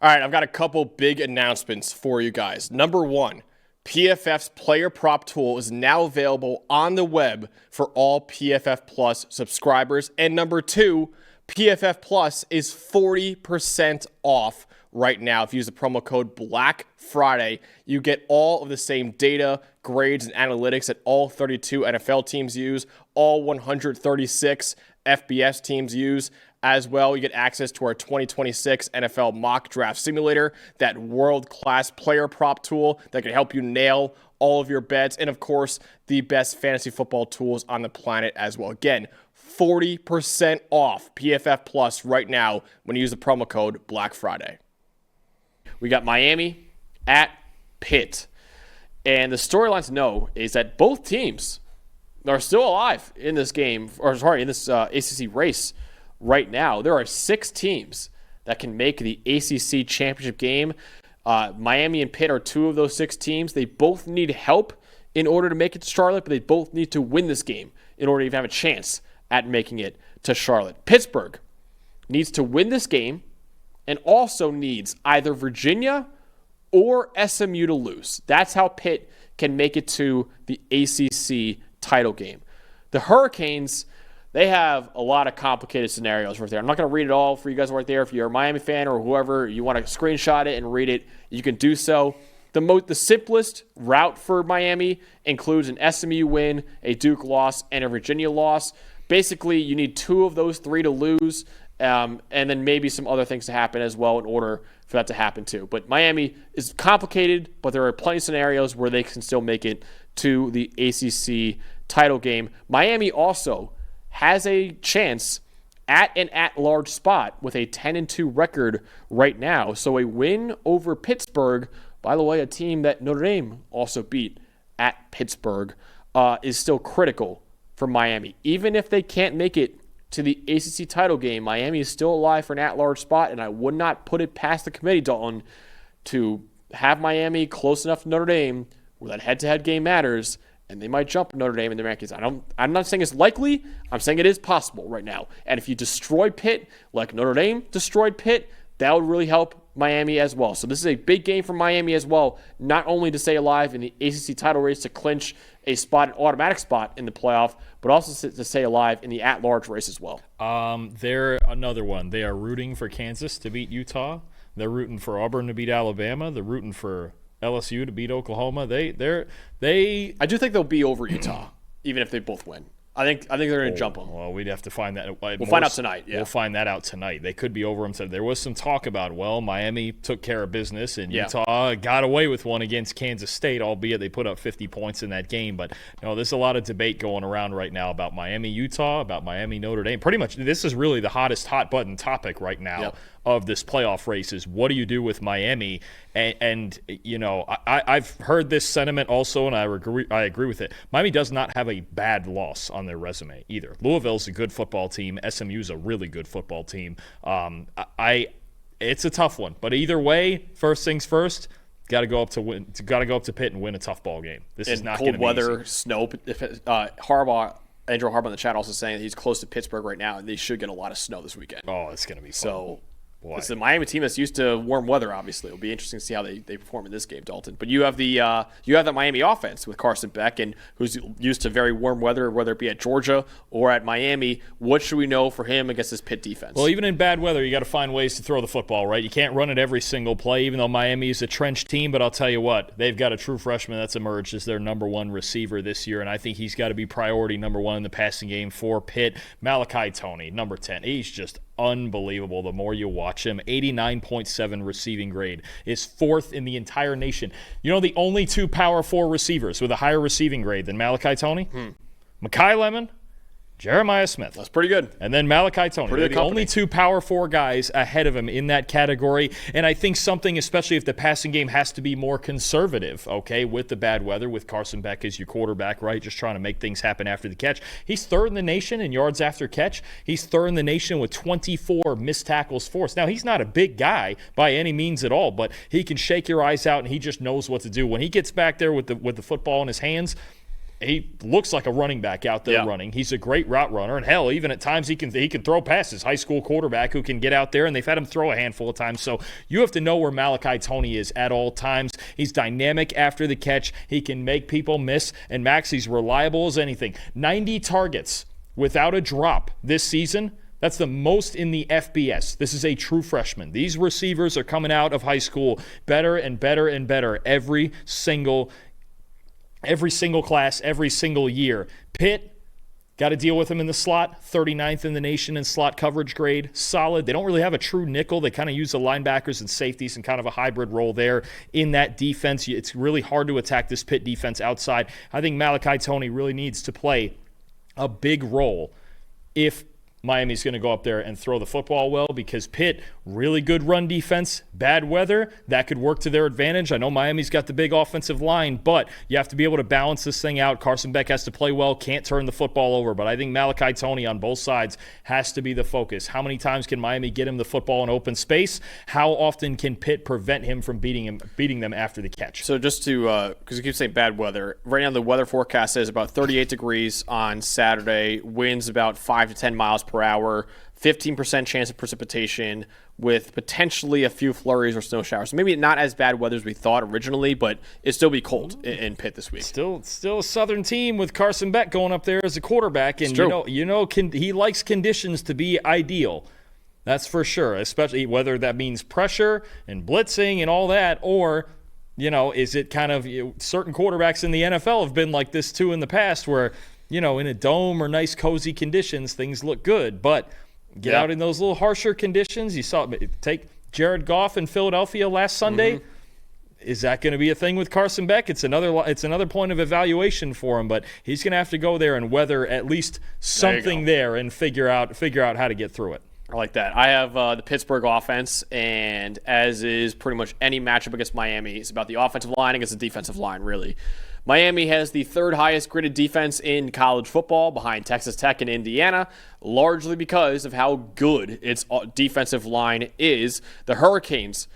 All right, I've got a couple big announcements for you guys. Number one, PFF's player prop tool is now available on the web for all PFF Plus subscribers. And number two, PFF Plus is 40% off right now. If you use the promo code BLACKFRIDAY, you get all of the same data, grades, and analytics that all 32 NFL teams use, all 136 FBS teams use. As well, you get access to our 2026 NFL mock draft simulator, that world-class player prop tool that can help you nail all of your bets, and of course, the best fantasy football tools on the planet as well. Again, 40% off PFF Plus right now when you use the promo code BLACKFRIDAY. We got Miami at Pitt. And the storyline to know is that both teams are still alive in this game, in this ACC race right now. There are 6 teams that can make the ACC championship game. Miami and Pitt are 2 of those 6 teams. They both need help in order to make it to Charlotte, but they both need to win this game in order to even have a chance at making it to Charlotte. Pittsburgh needs to win this game and also needs either Virginia or SMU to lose. That's how Pitt can make it to the ACC title game. The Hurricanes, they have a lot of complicated scenarios right there. I'm not going to read it all for you guys right there. If you're a Miami fan or whoever, you want to screenshot it and read it, you can do so. The simplest route for Miami includes an SMU win, a Duke loss, and a Virginia loss. Basically, you need 2 of those 3 to lose, and then maybe some other things to happen as well in order for that to happen too. But Miami is complicated, but there are plenty of scenarios where they can still make it to the ACC title game. Miami also has a chance at an at-large spot with a 10-2 record right now. So a win over Pittsburgh, by the way, a team that Notre Dame also beat at Pittsburgh, is still critical for Miami. Even if they can't make it to the ACC title game, Miami is still alive for an at-large spot, and I would not put it past the committee, Dalton, to have Miami close enough to Notre Dame where that head-to-head game matters, and they might jump Notre Dame in the rankings. I'm not saying it's likely. I'm saying it is possible right now. And if you destroy Pitt like Notre Dame destroyed Pitt, that would really help Miami as well. So this is a big game for Miami as well, not only to stay alive in the ACC title race to clinch a spot, an automatic spot in the playoff, but also to stay alive in the at-large race as well. They're another one. They are rooting for Kansas to beat Utah. They're rooting for Auburn to beat Alabama. They're rooting for LSU to beat Oklahoma. I do think they'll be over Utah, even if they both win. I think they're going to jump them. Well, we'd have to find that. We'll find out tonight. Yeah. We'll find that out tonight. They could be over them. So there was some talk about, Miami took care of business, and Utah got away with one against Kansas State, albeit they put up 50 points in that game. But there's a lot of debate going around right now about Miami, Utah, about Miami, Notre Dame. Pretty much, this is really the hottest hot-button topic right now of this playoff race is what do you do with Miami? And I've heard this sentiment also, and I agree with it. Miami does not have a bad loss on their resume either. Louisville's a good football team. SMU's a really good football team. It's a tough one, but either way, first things first. Got to go up to Pitt and win a tough ball game. This is not going to be cold weather, easy. snow. Harbaugh. Andrew Harbaugh in the chat also saying that he's close to Pittsburgh right now, and they should get a lot of snow this weekend. Oh, it's going to be fun. So. It's the Miami team that's used to warm weather, obviously. It'll be interesting to see how they perform in this game, Dalton. But you have the Miami offense with Carson Beck, and who's used to very warm weather, whether it be at Georgia or at Miami. What should we know for him against this Pitt defense? Well, even in bad weather, you got to find ways to throw the football, right? You can't run it every single play, even though Miami is a trench team. But I'll tell you what, they've got a true freshman that's emerged as their number 1 receiver this year, and I think he's got to be priority number 1 in the passing game for Pitt. Malachi Toney, number 10. He's just unbelievable the more you watch him. 89.7 receiving grade is 4th in the entire nation. The only 2 Power 4 receivers with a higher receiving grade than Malachi Toney? Mekhi Lemon, Jeremiah Smith. That's pretty good. And then Malachi Toney. They're the only 2 Power 4 guys ahead of him in that category. And I think something, especially if the passing game has to be more conservative, with the bad weather, with Carson Beck as your quarterback, right, just trying to make things happen after the catch. He's 3rd in the nation in yards after catch. He's 3rd in the nation with 24 missed tackles forced. Now, he's not a big guy by any means at all, but he can shake your eyes out, and he just knows what to do. When he gets back there with the football in his hands, he looks like a running back out there running. He's a great route runner, and hell, even at times he can throw passes. High school quarterback who can get out there, and they've had him throw a handful of times. So you have to know where Malachi Toney is at all times. He's dynamic after the catch. He can make people miss, and Max, he's reliable as anything. 90 targets without a drop this season. That's the most in the FBS. This is a true freshman. These receivers are coming out of high school better and better and better every single class, every single year. Pitt, got to deal with him in the slot, 39th in the nation in slot coverage grade, solid. They don't really have a true nickel. They kind of use the linebackers and safeties and kind of a hybrid role there in that defense. It's really hard to attack this Pitt defense outside. I think Malachi Toney really needs to play a big role if Miami's going to go up there and throw the football well, because Pitt, really good run defense, bad weather, that could work to their advantage. I know Miami's got the big offensive line, but you have to be able to balance this thing out. Carson Beck has to play well, can't turn the football over, but I think Malachi Toney on both sides has to be the focus. How many times can Miami get him the football in open space? How often can Pitt prevent him from beating them after the catch? So just to, because you keep saying bad weather, right now the weather forecast says about 38 degrees on Saturday, winds about 5 to 10 miles per hour, 15% chance of precipitation with potentially a few flurries or snow showers. So maybe not as bad weather as we thought originally, but it'll still be cold in Pitt this week. Still a Southern team with Carson Beck going up there as a quarterback, and he likes conditions to be ideal. That's for sure, especially whether that means pressure and blitzing and all that, or is it kind of certain quarterbacks in the NFL have been like this too in the past, where in a dome or nice cozy conditions things look good, but get out in those little harsher conditions. You saw take Jared Goff in Philadelphia last Sunday. Mm-hmm. Is that going to be a thing with Carson Beck? It's another point of evaluation for him, but he's going to have to go there and weather at least something there and figure out how to get through it. I like that. I have the Pittsburgh offense, and as is pretty much any matchup against Miami, it's about the offensive line against the defensive line, really. Miami has the third highest graded defense in college football behind Texas Tech and Indiana, largely because of how good its defensive line is. The Hurricanes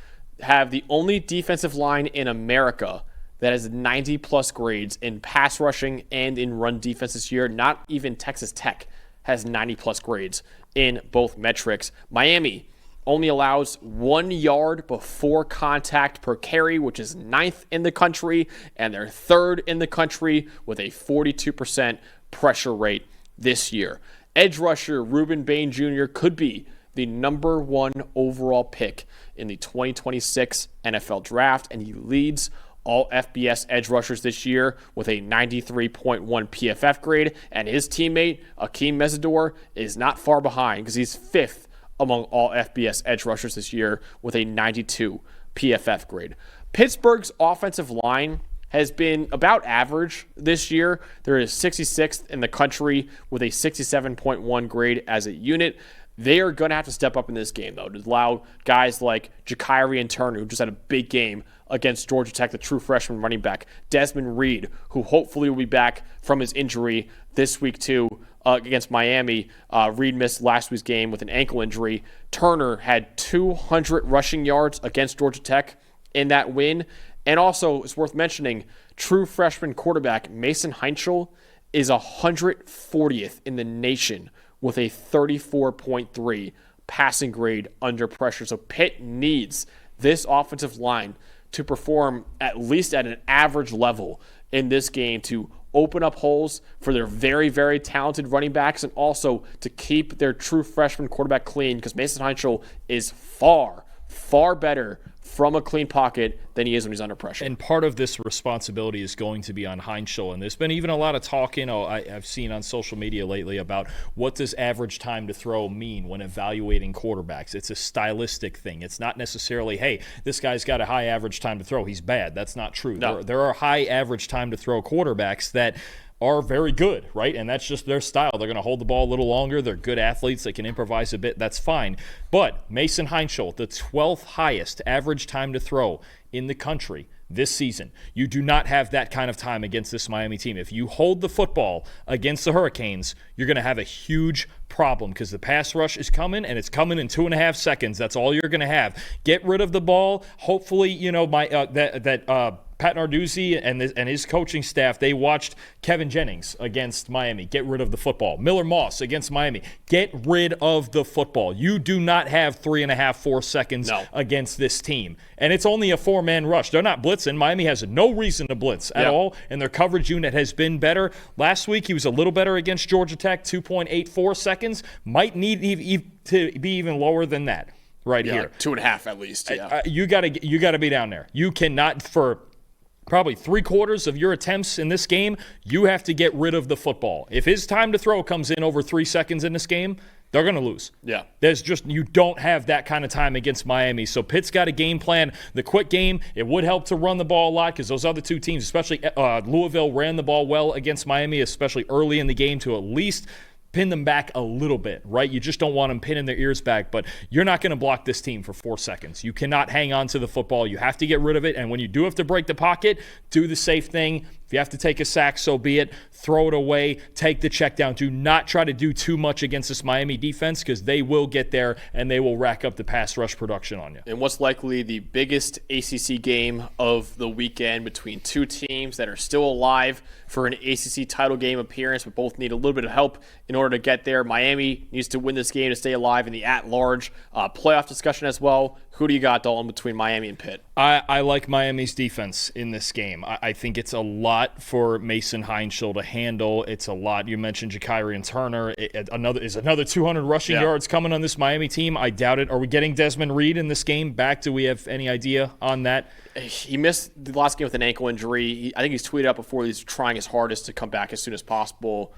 have the only defensive line in America that has 90-plus grades in pass rushing and in run defense this year. Not even Texas Tech has 90-plus grades in both metrics. Miami only allows 1 yard before contact per carry, which is 9th in the country, and they're 3rd in the country with a 42% pressure rate this year. Edge rusher Ruben Bain Jr. could be the number 1 overall pick in the 2026 NFL Draft, and he leads all FBS edge rushers this year with a 93.1 PFF grade, and his teammate, Akeem Mesidor, is not far behind because he's 5th among all FBS edge rushers this year with a 92 PFF grade. Pittsburgh's offensive line has been about average this year. There is 66th in the country with a 67.1 grade as a unit. They are going to have to step up in this game, though, to allow guys like Ja'Kyrie and Turner, who just had a big game against Georgia Tech, the true freshman running back, Desmond Reed, who hopefully will be back from his injury this week, too, against Miami. Reed missed last week's game with an ankle injury. Turner had 200 rushing yards against Georgia Tech in that win. And also, it's worth mentioning, true freshman quarterback Mason Heinschel is 140th in the nation with a 34.3 passing grade under pressure. So Pitt needs this offensive line to perform at least at an average level in this game to open up holes for their very, very talented running backs and also to keep their true freshman quarterback clean, because Mason Heinschel is far, far better from a clean pocket than he is when he's under pressure. And part of this responsibility is going to be on Heinschel. And there's been even a lot of talk, I've seen on social media lately about what does average time to throw mean when evaluating quarterbacks. It's a stylistic thing. It's not necessarily, hey, this guy's got a high average time to throw, he's bad. That's not true. No. There are high average time to throw quarterbacks that are very good, right? And that's just their style. They're going to hold the ball a little longer. They're good athletes. They can improvise a bit. That's fine. But Mason Heinschel, the 12th highest average time to throw in the country this season. You do not have that kind of time against this Miami team. If you hold the football against the Hurricanes, you're going to have a huge problem because the pass rush is coming, and it's coming in 2.5 seconds. That's all you're going to have. Get rid of the ball. Hopefully, Pat Narduzzi and his coaching staff, they watched Kevin Jennings against Miami get rid of the football. Miller Moss against Miami, get rid of the football. You do not have 3.5, 4 seconds against this team. And it's only a 4-man rush. They're not blitzing. Miami has no reason to blitz at all, and their coverage unit has been better. Last week, he was a little better against Georgia Tech, 2.84 seconds. Might need to be even lower than that here. Like 2.5 at least. You gotta be down there. You cannot, for probably 3/4 of your attempts in this game, you have to get rid of the football. If his time to throw comes in over 3 seconds in this game, they're going to lose. Yeah. You don't have that kind of time against Miami. So Pitt's got a game plan. The quick game, it would help to run the ball a lot because those other two teams, especially Louisville, ran the ball well against Miami, especially early in the game to at least pin them back a little bit, right? You just don't want them pinning their ears back, but you're not going to block this team for 4 seconds. You cannot hang on to the football. You have to get rid of it, and when you do have to break the pocket, do the safe thing. If you have to take a sack, so be it. Throw it away. Take the check down. Do not try to do too much against this Miami defense because they will get there and they will rack up the pass rush production on you. And what's likely the biggest ACC game of the weekend between two teams that are still alive for an ACC title game appearance, but both need a little bit of help in order to get there. Miami needs to win this game to stay alive in the at-large playoff discussion as well. Who do you got, Dalton, between Miami and Pitt? I like Miami's defense in this game. I think it's a lot for Mason Heinschel to handle. It's a lot. You mentioned Jakiri and Turner. Another 200 rushing yards coming on this Miami team. I doubt it. Are we getting Desmond Reed in this game back? Do we have any idea on that? He missed the last game with an ankle injury. I think he's tweeted out before he's trying his hardest to come back as soon as possible.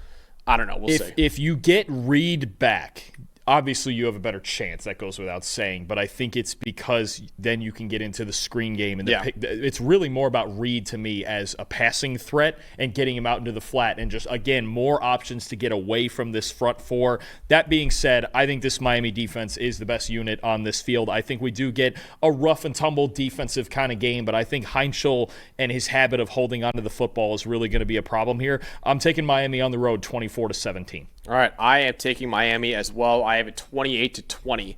I don't know. We'll see. If you get Reed back, obviously you have a better chance. That goes without saying. But I think it's because then you can get into the screen game. And it's really more about Reed to me as a passing threat and getting him out into the flat and just, again, more options to get away from this front four. That being said, I think this Miami defense is the best unit on this field. I think we do get a rough and tumble defensive kind of game, but I think Heinschel and his habit of holding onto the football is really going to be a problem here. I'm taking Miami on the road 24-17. All right, I am taking Miami as well. I have it 28-20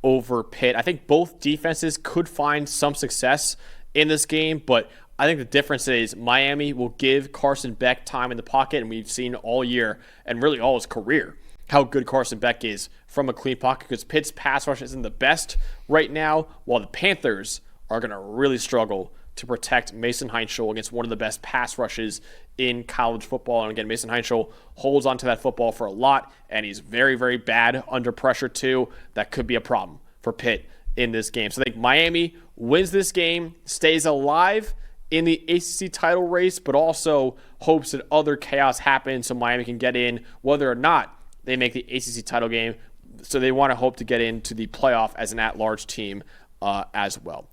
over Pitt. I think both defenses could find some success in this game, but I think the difference is Miami will give Carson Beck time in the pocket, and we've seen all year and really all his career how good Carson Beck is from a clean pocket because Pitt's pass rush isn't the best right now, while the Panthers are going to really struggle to protect Mason Heinschel against one of the best pass rushes in college football. And again, Mason Heinschel holds onto that football for a lot, and he's very, very bad under pressure too. That could be a problem for Pitt in this game. So I think Miami wins this game, stays alive in the ACC title race, but also hopes that other chaos happens so Miami can get in, whether or not they make the ACC title game. So they want to hope to get into the playoff as an at-large team as well.